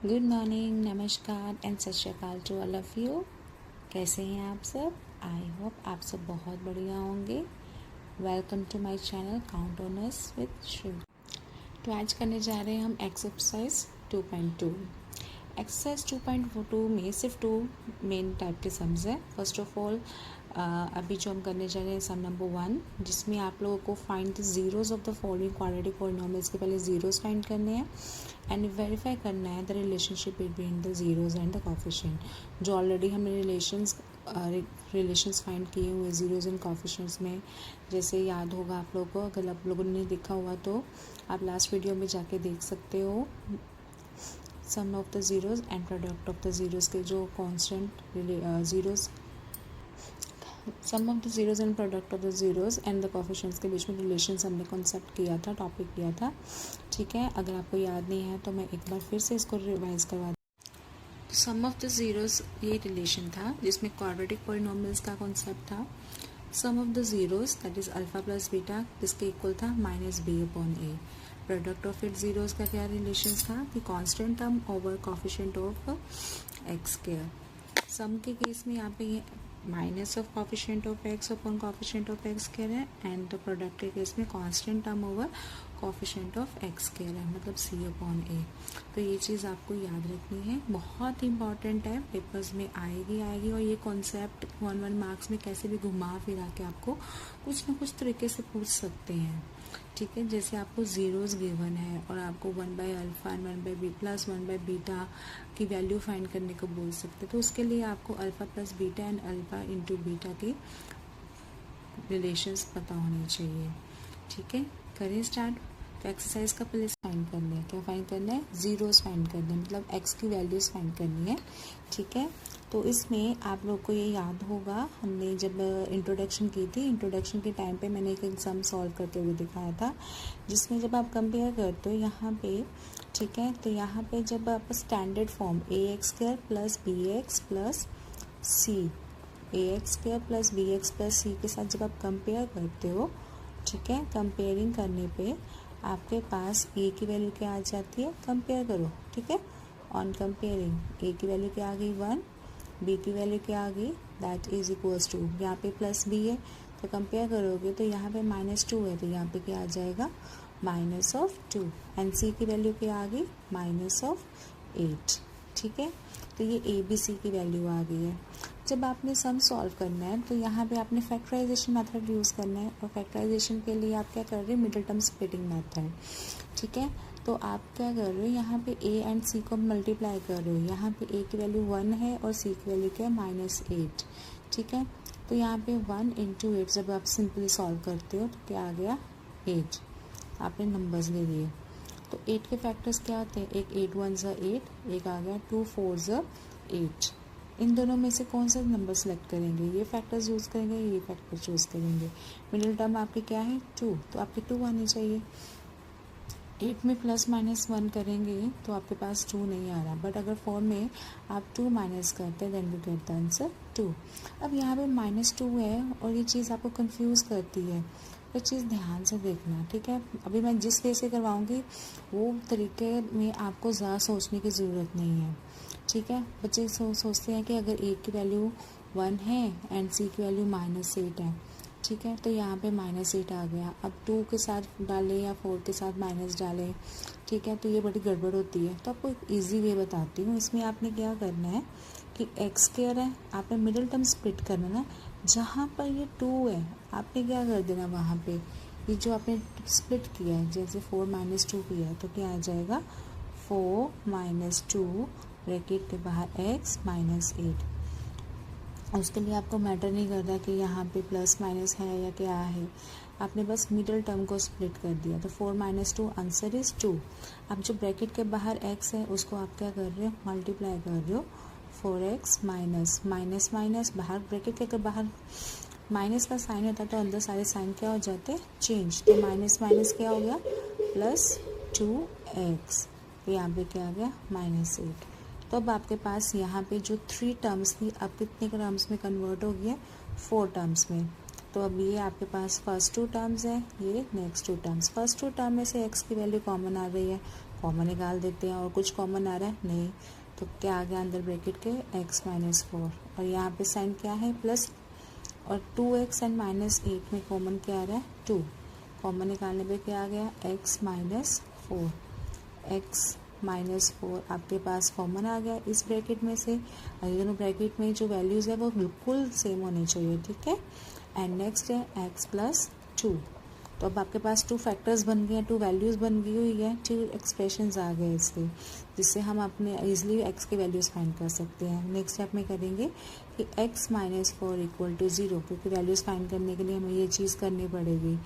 Good morning, नमस्कार and सत श्री अकाल टू ऑल ऑफ़ यू। कैसे हैं आप सब? आई होप आप सब बहुत बढ़िया होंगे। Welcome to my channel count on us with Shri. तो आज करने जा रहे हैं हम एक्सरसाइज 2.2। एक्सरसाइज 2.2 में सिर्फ 2 मेन टाइप के सम्स हैं। फर्स्ट ऑफ ऑल अभी जो हम करने जा रहे हैं सम नंबर 1, जिसमें आप लोगों को find the zeros of the following quadratic polynomials के पहले जीरोज फाइंड करने हैं एंड वेरीफाई करना है the relationship between the zeros and the coefficient. जो ऑलरेडी हमने रिलेशंस फाइंड किए हुए जीरोज एंड कोफिशिएंट्स में, जैसे याद होगा आप लोगों को, अगर आप लोगों ने देखा हुआ तो आप लास्ट वीडियो में जाके देख सकते हो। Sum of the zeros and product of the zeros के जो constant zeros, sum of the zeros and product of the zeros and the coefficients के बीच में रिलेशंस हमने कॉन्सेप्ट किया था, टॉपिक किया था। ठीक है, अगर आपको याद नहीं है तो मैं एक बार फिर से इसको रिवाइज करवा दूँ। सम ऑफ द जीरोज ये रिलेशन था जिसमें क्वाड्रेटिक पॉलिनोमियल्स का कॉन्सेप्ट था। Sum of the zeros that is alpha plus beta, जिसके इक्वल था minus B upon A. Product of it zeros का क्या रिलेशन था कि constant term over coefficient of x square. Sum के केस में यहाँ पे ये minus of coefficient of x upon coefficient of x square है, एंड द प्रोडक्ट के केस में constant term over coefficient of x square है, मतलब सी अपॉन ए। तो ये चीज़ आपको याद रखनी है, बहुत इंपॉर्टेंट है, पेपर्स में आएगी। और ये कॉन्सेप्ट 1 मार्क्स में कैसे भी घुमा फिरा के आपको कुछ ना कुछ तरीके से पूछ सकते हैं। ठीक है, जैसे आपको जीरोज गिवन है और आपको 1/अल्फा एंड 1/बी प्लस 1/बीटा की वैल्यू फाइंड करने को बोल सकते, तो उसके लिए आपको alpha plus beta and alpha into beta के रिलेशंस पता होने चाहिए। ठीक है, करें स्टार्ट। तो एक्सरसाइज का पहले फाइंड करना है, क्या फाइंड करना है? जीरोज फाइंड करना है, मतलब एक्स की वैल्यूज फाइंड करनी है। ठीक है, तो इसमें आप लोग को ये याद होगा, हमने जब इंट्रोडक्शन की थी, इंट्रोडक्शन के टाइम पे मैंने एक एग्जाम सॉल्व करते हुए दिखाया था, जिसमें जब आप कंपेयर करते हो यहाँ पे, ठीक है, तो यहाँ पे जब आप standard form A x square plus B x plus C, A x square plus B x plus C के साथ जब आप कंपेयर करते हो, ठीक है, कंपेयरिंग करने पे आपके पास ए की वैल्यू क्या आ जाती है? कंपेयर करो, ठीक है, ऑन कंपेयरिंग ए की वैल्यू क्या आ गई? 1, बी की वैल्यू क्या आ गई? दैट इज इक्वल्स टू, यहाँ पे प्लस बी है तो कंपेयर करोगे तो यहाँ पे -2 है, तो यहाँ पे क्या आ जाएगा? -2। एंड सी की वैल्यू क्या आ गई? -8। ठीक है, तो ये ए बी सी की वैल्यू आ गई है। जब आपने सम सॉल्व करना है तो यहाँ पे आपने फैक्टराइजेशन मेथड यूज़ करना है, और फैक्टराइजेशन के लिए आप क्या कर रहे हो? Middle term splitting method. ठीक है, तो आप क्या कर रहे हो? यहाँ पे ए एंड सी को मल्टीप्लाई कर रहे हो। यहाँ पे ए की वैल्यू 1 है और सी की वैल्यू क्या है? -8। ठीक है, तो यहाँ पे 1 × 8 जब आप सिंपली सॉल्व करते हो तो क्या आ गया? 8। आपने नंबर्स ले लिए। तो 8 के फैक्टर्स क्या होते हैं? एक 8 1 ज़ा 8, एक आ गया 2 4 ज़ा 8। इन दोनों में से कौन सा नंबर सेलेक्ट करेंगे? ये फैक्टर्स यूज़ करेंगे, ये फैक्टर चूज़ करेंगे। मिडिल टर्म आपकी क्या है? 2, तो आपकी 2 आनी चाहिए। 8 में +-1 करेंगे तो आपके पास 2 नहीं आ रहा, बट अगर 4 में आप 2 माइनस करते हैं then you get the answer 2। अब यहाँ पे -2 है और ये चीज़ आपको कंफ्यूज करती है, ये चीज़ ध्यान से देखना। ठीक है, अभी मैं जिस वे से करवाऊँगी वो तरीके में आपको ज़्यादा सोचने की ज़रूरत नहीं है। ठीक है, बच्चे सोचते हैं कि अगर ए की वैल्यू 1 है एंड सी की वैल्यू -8 है, ठीक है, तो यहाँ पे -8 आ गया। अब 2 के साथ डालें या 4 के साथ माइनस डालें, ठीक है, तो ये बड़ी गड़बड़ होती है। तो आपको एक ईजी वे बताती हूँ। इसमें आपने क्या करना है कि एक्स स्क्वायर है, आपने मिडिल टर्म स्प्लिट करना ना, जहाँ पर ये 2 है आपने क्या कर देना, वहाँ पे ये जो आपने स्प्लिट किया है, जैसे 4 - 2 किया है, तो क्या आ जाएगा? 4 - 2 ब्रैकेट के बाहर x -8। उसके लिए आपको मैटर नहीं करता कि यहाँ पे प्लस माइनस है या क्या है, आपने बस मिडिल टर्म को स्प्लिट कर दिया। तो 4 - 2 आंसर इज़ 2। अब जो ब्रैकेट के बाहर x है उसको आप क्या कर रहे हो? मल्टीप्लाई कर रहे हो। 4x माइनस बाहर ब्रैकेट के बाहर माइनस का साइन होता है तो अंदर सारे साइन क्या हो जाते हैं? चेंज। तो माइनस क्या हो गया? +2x। तो यहाँ पे क्या आ गया? -8। तो अब आपके पास यहाँ पे जो 3 टर्म्स थी अब कितने टर्म्स में कन्वर्ट हो गई है? 4 टर्म्स में। तो अब ये आपके पास फर्स्ट 2 टर्म्स है, ये नेक्स्ट 2 टर्म्स। फर्स्ट 2 टर्म में से x की वैल्यू कॉमन आ रही है, कॉमन निकाल देते हैं, और कुछ कॉमन आ रहा है नहीं, तो क्या आ गया अंदर ब्रैकेट के x-4, और यहाँ पे साइन क्या है प्लस, और 2x एंड -8 में कॉमन क्या आ रहा है 2, कॉमन निकालने पे क्या आ गया x-4, x-4 आपके पास कॉमन आ गया इस ब्रैकेट में से, और ये दोनों ब्रैकेट में जो वैल्यूज़ है वो बिल्कुल सेम होनी चाहिए, ठीक है। एंड नेक्स्ट है x+2, तो अब आपके पास 2 फैक्टर्स बन गए हैं, 2 वैल्यूज़ बन गई हुई है, 2 एक्सप्रेशंस आ गए इससे, जिससे हम अपने ईजिली x के वैल्यूज़ फाइंड कर सकते हैं। नेक्स्ट स्टेप में करेंगे कि x-4 = 0, क्योंकि वैल्यूज़ फाइंड करने के लिए हमें ये चीज़ करनी पड़ेगी,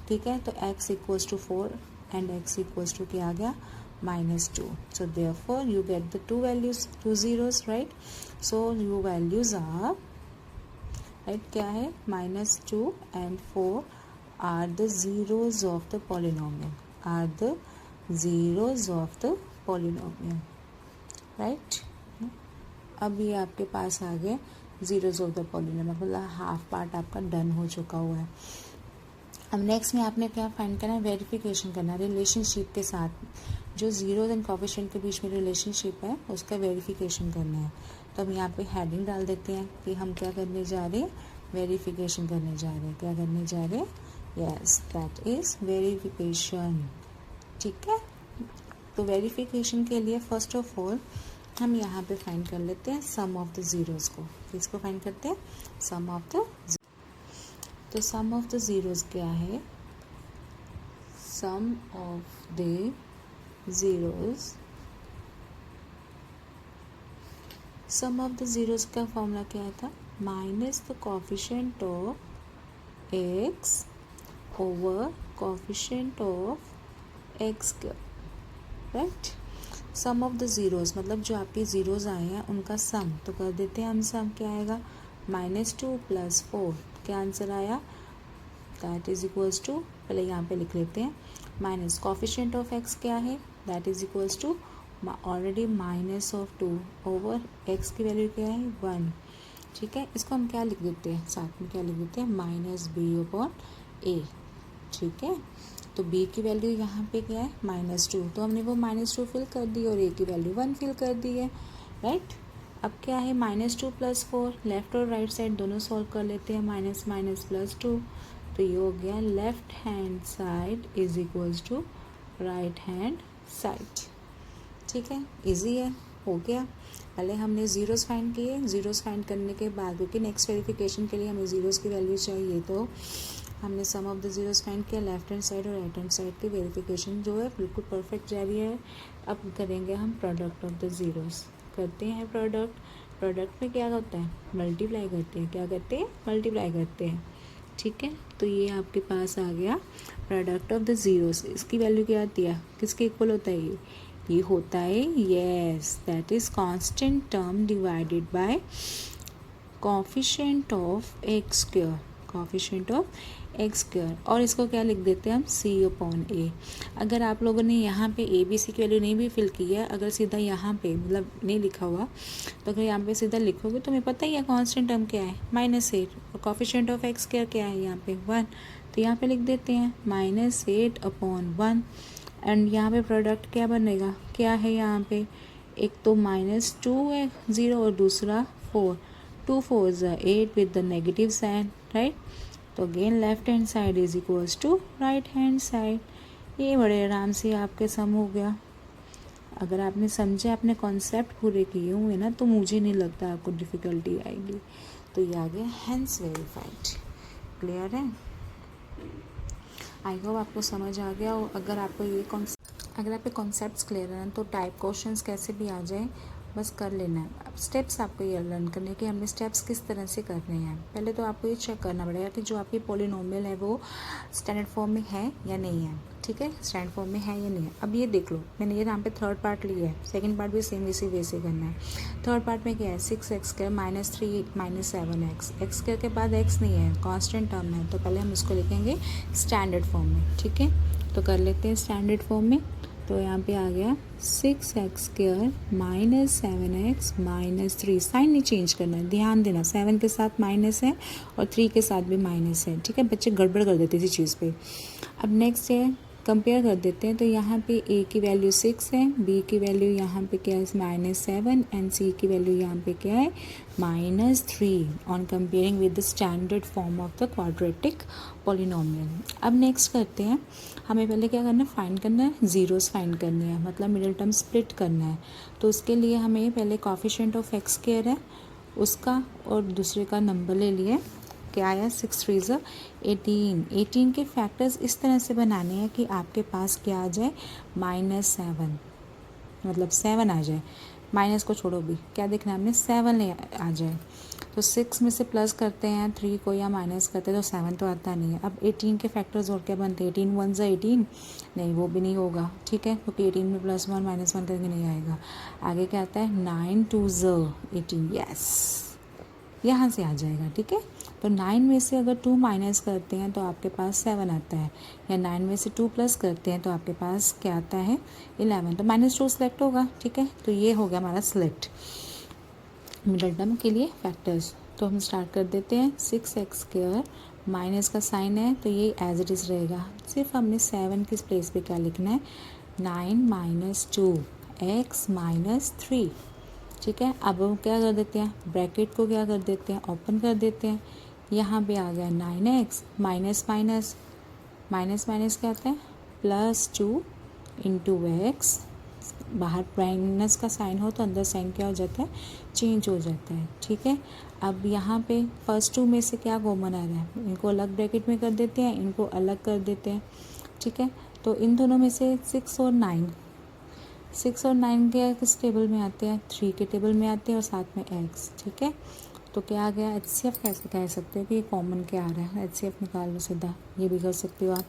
ठीक है। तो x = 4 एंड x = क्या आ गया -2, so therefore you get the two values, 2 zeros, right? So your values are, right, क्या है -2 and 4 are the zeros of the polynomial, are the zeros of the polynomial, right? अब ये आपके पास आ गए zeros of the polynomial, मतलब half part आपका done हो चुका हुआ है। अब नेक्स्ट में आपने क्या फाइंड करना है, वेरिफिकेशन करना है रिलेशनशिप के साथ, जो जीरोज एंड कोफिशिएंट के बीच में रिलेशनशिप है उसका वेरिफिकेशन करना है। तो हम यहाँ पे हेडिंग डाल देते हैं कि हम क्या करने जा रहे हैं, वेरिफिकेशन करने जा रहे हैं, क्या करने जा रहे हैं, यस दैट इज वेरिफिकेशन, ठीक है। तो वेरिफिकेशन के लिए फर्स्ट ऑफ ऑल हम यहाँ पे फाइंड कर लेते हैं सम ऑफ द जीरोज को, किसको फाइंड करते हैं, सम ऑफ द, तो सम ऑफ द जीरोज क्या है, sum of the zeros, sum of the zeros का फॉर्मूला क्या था, minus the coefficient of x over coefficient of x square, right. Sum of the zeros मतलब जो आपके जीरोज आए हैं उनका सम, तो कर देते हैं हम सम, क्या आएगा -2 + 4, क्या आंसर आया, दैट इज इक्वल्स टू, पहले यहाँ पे लिख लेते हैं, माइनस कोफिशिएंट ऑफ एक्स क्या है, that is equals to already -2 over X की वैल्यू क्या है 1, ठीक है। इसको हम क्या लिख देते हैं, साथ में क्या लिख देते हैं, -b/a, ठीक है। तो b की वैल्यू यहाँ पे क्या है -2, तो हमने वो -2 फिल कर दी और a की वैल्यू 1 फिल कर दी है, राइट। अब क्या है -2 + 4, लेफ्ट और राइट साइड दोनों सॉल्व कर लेते हैं, -2, तो ये हो गया left hand side is equals to right hand side, ठीक है, इजी है, हो गया। पहले हमने जीरोस फाइंड किए, जीरोस फाइंड करने के बाद क्योंकि नेक्स्ट वेरिफिकेशन के लिए हमें जीरोस की वैल्यू चाहिए, तो हमने सम ऑफ द जीरोस फाइंड किया, लेफ्ट हैंड साइड और राइट हैंड साइड की वेरिफिकेशन जो है बिल्कुल परफेक्ट जा रही है। अब करेंगे हम प्रोडक्ट ऑफ द जीरोस, करते हैं प्रोडक्ट में क्या होता है, मल्टीप्लाई करते हैं, क्या करते हैं, मल्टीप्लाई करते हैं, ठीक है। तो ये आपके पास आ गया प्रोडक्ट ऑफ द जीरोस, इसकी वैल्यू क्या आती है, किसके इक्वल होता है, ये होता है, yes that is constant term divided by coefficient of x square, coefficient of x square, और इसको क्या लिख देते हैं हम c/a। अगर आप लोगों ने यहाँ पे a b c की वैल्यू नहीं भी फिल की है, अगर सीधा यहाँ पे मतलब नहीं लिखा हुआ, तो अगर यहाँ पे सीधा लिखोगे तो हमें पता ही है कांस्टेंट टर्म क्या है -8, और कोफिशिएंट ऑफ एक्स स्क्वायर क्या है यहाँ पे 1, तो यहाँ पे लिख देते हैं -8/1, एंड यहाँ पे प्रोडक्ट क्या बनेगा, क्या है यहाँ पे, एक तो -2 है 0 और दूसरा 4, 2 4s are 8 with the negative sign, right. तो again left hand side is equals to right hand side, ये बड़े आराम से आपके सम हो गया। अगर आपने समझे, आपने कॉन्सेप्ट पूरे किए हुए ना, तो मुझे नहीं लगता आपको डिफ़िकल्टी आएगी। तो ये आ गया हैंस वेरीफाइड, क्लियर है, आई होप आपको समझ आ गया। और अगर आपको ये अगर आपके कॉन्सेप्ट्स क्लियर हैं तो टाइप क्वेश्चंस कैसे भी आ जाए बस कर लेना है। अब स्टेप्स आपको ये लर्न करने के, हमने स्टेप्स किस तरह से करने हैं। पहले तो आपको ये चेक करना पड़ेगा कि जो आपकी पॉलिनोमियल है वो स्टैंडर्ड फॉर्म में है या नहीं है, ठीक है, स्टैंडर्ड फॉर्म में है या नहीं है। अब ये देख लो, मैंने ये यहाँ पे थर्ड पार्ट लिया है, सेकंड पार्ट भी सेम इसी वे से करना है। थर्ड पार्ट में क्या है, 6x² -3 -7x, एक्स स्क्वायर के बाद x नहीं है, कॉन्स्टेंट टर्म है, तो पहले हम इसको लिखेंगे स्टैंडर्ड फॉर्म में, ठीक है। तो कर लेते हैं स्टैंडर्ड फॉर्म में। तो यहाँ पे आ गया 6x² -7x -3, साइन नहीं चेंज करना है, ध्यान देना, 7 के साथ माइनस है और 3 के साथ भी माइनस है, ठीक है। बच्चे गड़बड़ कर देते इसी चीज़ पे। अब नेक्स्ट है कंपेयर कर देते हैं। तो यहाँ पे ए की वैल्यू 6 है, बी की वैल्यू यहाँ पे क्या है -7 एंड सी की वैल्यू यहाँ पे क्या है -3 on comparing with the standard form of the quadratic polynomial. अब नेक्स्ट करते हैं, हमें पहले क्या करना है, फाइंड करना है, ज़ीरोस फाइंड करनी है, मतलब मिडिल टर्म स्प्लिट करना है। तो उसके लिए हमें पहले कोएफिशिएंट ऑफ एक्स स्क्वायर है उसका और दूसरे का नंबर ले लिए, क्या आया 6 3 18। 18 के फैक्टर्स इस तरह से बनाने हैं कि आपके पास क्या आ जाए -7, मतलब 7 आ जाए, माइनस को छोड़ो भी, क्या देखना है हमने 7 आ जाए। तो 6 में से प्लस करते हैं 3 को या माइनस करते हैं तो 7 तो आता नहीं है। अब 18 के फैक्टर्स और क्या बनते हैं, 18 1 18, नहीं वो भी नहीं होगा, ठीक है, क्योंकि 18 में +1 -1 करके नहीं आएगा। आगे क्या आता है 9 2 18, यस यहाँ से आ जाएगा, ठीक है। तो 9 में से अगर 2 माइनस करते हैं तो आपके पास 7 आता है, या 9 में से 2 प्लस करते हैं तो आपके पास क्या आता है 11, तो -2 सेलेक्ट होगा, ठीक है। तो ये हो गया हमारा सेलेक्ट मिडल टर्म के लिए फैक्टर्स। तो हम स्टार्ट कर देते हैं, 6x² माइनस का साइन है तो ये एज इट इज़ रहेगा, सिर्फ हमने 7 किस प्लेस पे क्या लिखना है 9 - 2x - 3, ठीक है। अब हम क्या कर देते हैं, ब्रैकेट को क्या कर देते हैं ओपन कर देते हैं, यहाँ पे आ गया 9x minus minus minus minus क्या आता है +2 इंटू एक्स, बाहर माइनस का साइन हो तो अंदर साइन क्या हो जाता है चेंज हो जाता है, ठीक है। अब यहाँ पे फर्स्ट 2 में से क्या कॉमन आ रहा है, इनको अलग ब्रैकेट में कर देते हैं, इनको अलग कर देते हैं, ठीक है। तो इन दोनों में से 6 और 9 के किस टेबल में आते हैं 3 के टेबल में आते हैं और साथ में x, ठीक है। तो क्या आ गया HCF, कैसे कह सकते हो कि ये कॉमन क्या आ रहा है, HCF निकाल लो सीधा, ये भी कर सकते हो आप।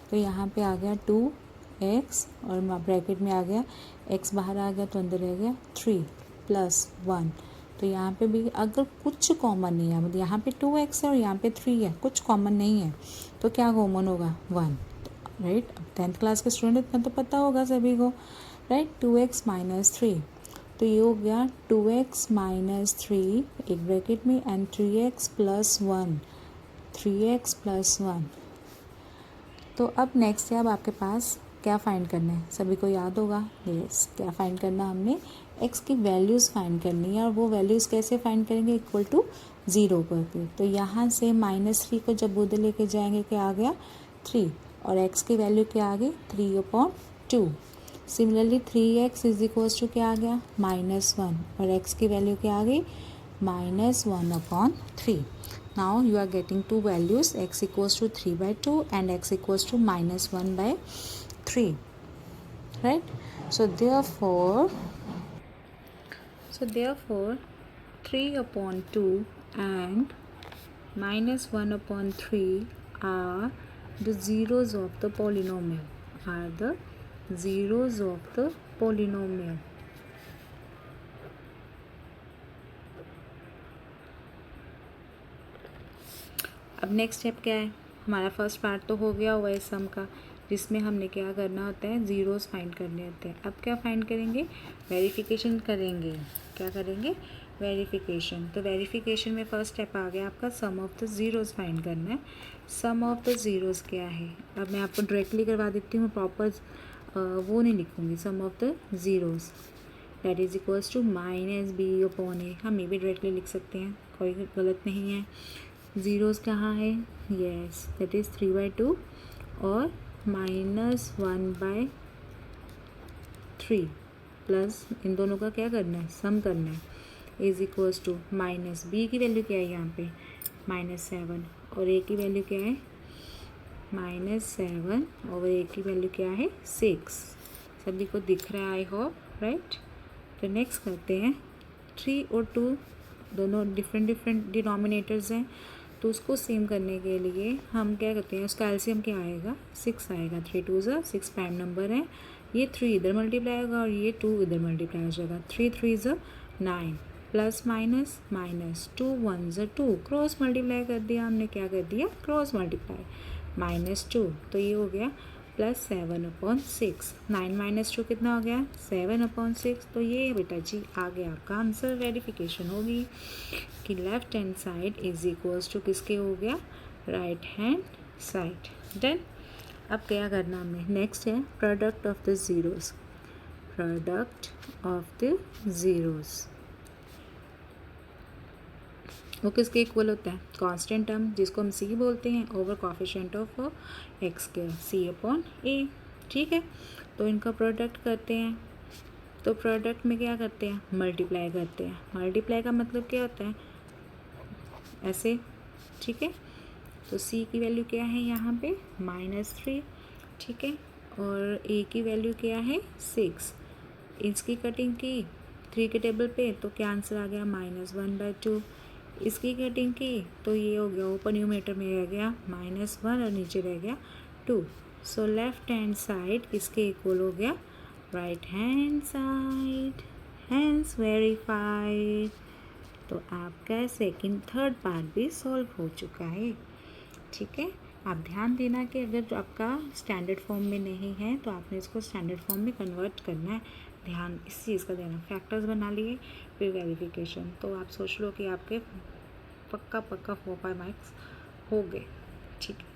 तो यहाँ पे आ गया 2x और ब्रैकेट में आ गया x, बाहर आ गया तो अंदर रह गया 3 + 1। तो यहाँ पे भी अगर कुछ कॉमन नहीं है, मतलब यहाँ पे 2x है और यहाँ पे 3 है, कुछ कॉमन नहीं है, तो क्या कॉमन होगा 1, राइट। अब 10th क्लास के स्टूडेंट इतना तो पता होगा सभी को, राइट। 2x - 3, तो ये हो गया 2x - 3 एक ब्रैकेट में एंड 3x + 1, 3x + 1। तो अब नेक्स्ट है, अब आपके पास क्या फाइंड करना है, सभी को याद होगा, यस क्या फाइंड करना हमने x की वैल्यूज़ फाइंड करनी है, और वो वैल्यूज़ कैसे फाइंड करेंगे इक्वल टू 0 करके। तो यहाँ से -3 को जब उधर लेके जाएंगे क्या आ गया 3, और x की वैल्यू क्या आ गई 3/2। सिमिलरली 3x = क्या आ गया -1, और x की वैल्यू क्या आ गई -1/3। Now you are getting two values, x = 3/2 and x = -1/3, right? So therefore 3/2 and -1/3 are the zeros of the polynomial. अब नेक्स्ट स्टेप क्या है, हमारा फर्स्ट पार्ट तो हो गया हुआ है सम का, जिसमें हमने क्या करना होता है ज़ीरोस फाइंड करने होते हैं। अब क्या फाइंड करेंगे, वेरिफिकेशन करेंगे, क्या करेंगे वेरिफिकेशन। तो वेरिफिकेशन में फर्स्ट स्टेप आ गया आपका सम ऑफ द ज़ीरोस फाइंड करना है। सम ऑफ द ज़ीरोस क्या है, अब मैं आपको डायरेक्टली करवा देती हूँ, प्रॉपर वो नहीं लिखूँगी। Sum of the zeros that is equals to -b/a, हम ये भी डायरेक्टली लिख सकते हैं, कोई गलत नहीं है। ज़ीरोस कहाँ है, यस दैट इज़ 3/2 और -1/3 प्लस इन दोनों का क्या करना है सम करना है, is equals to minus B की वैल्यू क्या है यहाँ पे -7 और ए की वैल्यू क्या है -7 और ए की वैल्यू क्या है 6। सभी को दिख रहा है आई होप, राइट। तो नेक्स्ट करते हैं 3 और 2 दोनों डिफरेंट डिनोमिनेटर्स हैं, तो उसको सेम करने के लिए हम क्या करते हैं, उसका एलसीएम क्या आएगा 6 आएगा। 3 2 6 प्राइम नंबर है, ये 3 इधर मल्टीप्लाई होगा और ये 2 इधर मल्टीप्लाई हो जाएगा। 3 3 9 plus minus minus 2 1 2 cross multiply कर दिया हमने, क्या कर दिया क्रॉस मल्टीप्लाई -2, तो ये हो गया +7/6। 9 - 2 कितना हो गया 7/6। तो ये बेटा जी आ गया आपका आंसर। वेरिफिकेशन होगी कि left hand side is equals to किसके हो गया राइट हैंड साइड। डन। अब क्या करना हमें, नेक्स्ट है product of the zeros, product of the zeros वो किसके इक्वल होता है, कांस्टेंट टर्म जिसको हम सी बोलते हैं ओवर कोफिशिएंट ऑफ एक्स के सी अपॉन ए। ठीक है, तो इनका प्रोडक्ट करते हैं, तो प्रोडक्ट में क्या करते हैं, मल्टीप्लाई करते हैं। मल्टीप्लाई का मतलब क्या होता है, ऐसे। ठीक है, तो सी की वैल्यू क्या है यहाँ पे -3। ठीक है, और ए की वैल्यू क्या है 6। इसकी कटिंग की 3 के टेबल पे तो क्या आंसर आ गया -1/2। इसकी कटिंग की तो ये हो गया, ओपन न्यूमरेटर में रह गया -1 और नीचे रह गया 2। सो लेफ्ट हैंड साइड किसके इक्वल हो गया, right hand side, hence verified. तो आपका सेकंड थर्ड पार्ट भी सॉल्व हो चुका है। ठीक है, आप ध्यान देना कि अगर जो आपका स्टैंडर्ड फॉर्म में नहीं है तो आपने इसको स्टैंडर्ड फॉर्म में कन्वर्ट करना है। ध्यान इस चीज़ का देना, फैक्टर्स बना लिए फिर वेरिफिकेशन, तो आप सोच लो कि आपके पक्का 4-5 मार्क्स हो गए। ठीक है।